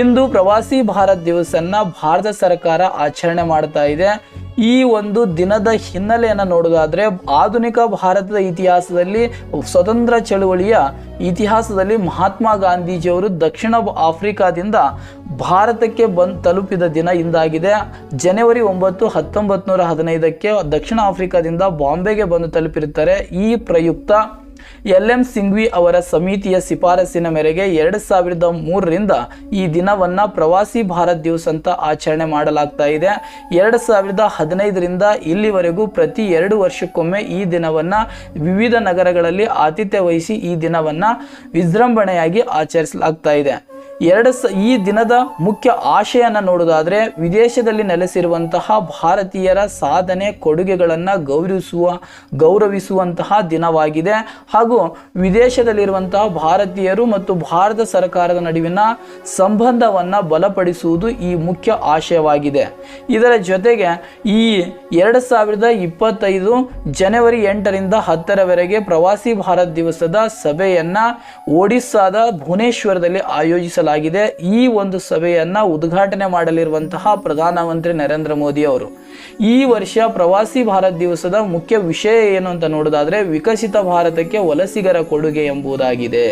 ಇಂದು ಪ್ರವಾಸಿ ಭಾರತ್ ದಿವಸನ್ನ ಭಾರತ ಸರ್ಕಾರ ಆಚರಣೆ ಮಾಡ್ತಾ ಇದೆ. ಈ ಒಂದು ದಿನದ ಹಿನ್ನೆಲೆಯನ್ನು ನೋಡೋದಾದ್ರೆ, ಆಧುನಿಕ ಭಾರತದ ಇತಿಹಾಸದಲ್ಲಿ, ಸ್ವತಂತ್ರ ಚಳುವಳಿಯ ಇತಿಹಾಸದಲ್ಲಿ ಮಹಾತ್ಮ ಗಾಂಧೀಜಿಯವರು ದಕ್ಷಿಣ ಆಫ್ರಿಕಾದಿಂದ ಭಾರತಕ್ಕೆ ತಲುಪಿದ ದಿನ ಇಂದಾಗಿದೆ. ಜನವರಿ 9, 1915ಕ್ಕೆ ದಕ್ಷಿಣ ಆಫ್ರಿಕಾದಿಂದ ಬಾಂಬೆಗೆ ಬಂದು ತಲುಪಿರುತ್ತಾರೆ. ಈ ಪ್ರಯುಕ್ತ LM ಸಿಂಘ್ವಿ ಅವರ ಸಮಿತಿಯ ಶಿಫಾರಸಿನ ಮೇರೆಗೆ 2003ರಿಂದ ಈ ದಿನವನ್ನ ಪ್ರವಾಸಿ ಭಾರತ್ ದಿವಸ ಅಂತ ಆಚರಣೆ ಮಾಡಲಾಗ್ತಾ ಇದೆ. 2015ರಿಂದ ಇಲ್ಲಿವರೆಗೂ ಪ್ರತಿ 2 ವರ್ಷಕ್ಕೊಮ್ಮೆ ಈ ದಿನವನ್ನ ವಿವಿಧ ನಗರಗಳಲ್ಲಿ ಆತಿಥ್ಯ ವಹಿಸಿ ಈ ದಿನವನ್ನ ವಿಜೃಂಭಣೆಯಾಗಿ ಆಚರಿಸಲಾಗ್ತಾ ಇದೆ. ಈ ದಿನದ ಮುಖ್ಯ ಆಶಯನ ನೋಡೋದಾದ್ರೆ, ವಿದೇಶದಲ್ಲಿ ನೆಲೆಸಿರುವಂತಹ ಭಾರತೀಯರ ಸಾಧನೆ ಕೊಡುಗೆಗಳನ್ನು ಗೌರವಿಸುವಂತಹ ದಿನವಾಗಿದೆ. ಹಾಗೂ ವಿದೇಶದಲ್ಲಿರುವಂತಹ ಭಾರತೀಯರು ಮತ್ತು ಭಾರತ ಸರ್ಕಾರದ ನಡುವಿನ ಸಂಬಂಧವನ್ನು ಬಲಪಡಿಸುವುದು ಈ ಮುಖ್ಯ ಆಶಯವಾಗಿದೆ. ಇದರ ಜೊತೆಗೆ ಈ 2025 ಜನವರಿ 8ರಿಂದ 10ರವರೆಗೆ ಪ್ರವಾಸಿ ಭಾರತ್ ದಿವಸದ ಸಭೆಯನ್ನ ಒಡಿಸ್ಸಾದ ಭುವನೇಶ್ವರದಲ್ಲಿ ಆಯೋಜಿಸಲಾಗಿದೆ. ಈ ಒಂದು ಸಭೆಯನ್ನ ಉದ್ಘಾಟನೆ ಮಾಡಲಿರುವಂತಹ ಪ್ರಧಾನಮಂತ್ರಿ ನರೇಂದ್ರ ಮೋದಿ ಅವರು. ಈ ವರ್ಷ ಪ್ರವಾಸಿ ಭಾರತ್ ದಿವಸದ ಮುಖ್ಯ ವಿಷಯ ಏನು ಅಂತ ನೋಡೋದಾದ್ರೆ, ವಿಕಸಿತ ಭಾರತಕ್ಕೆ ವಲಸಿಗರ ಕೊಡುಗೆ ಎಂಬುದಾಗಿದೆ.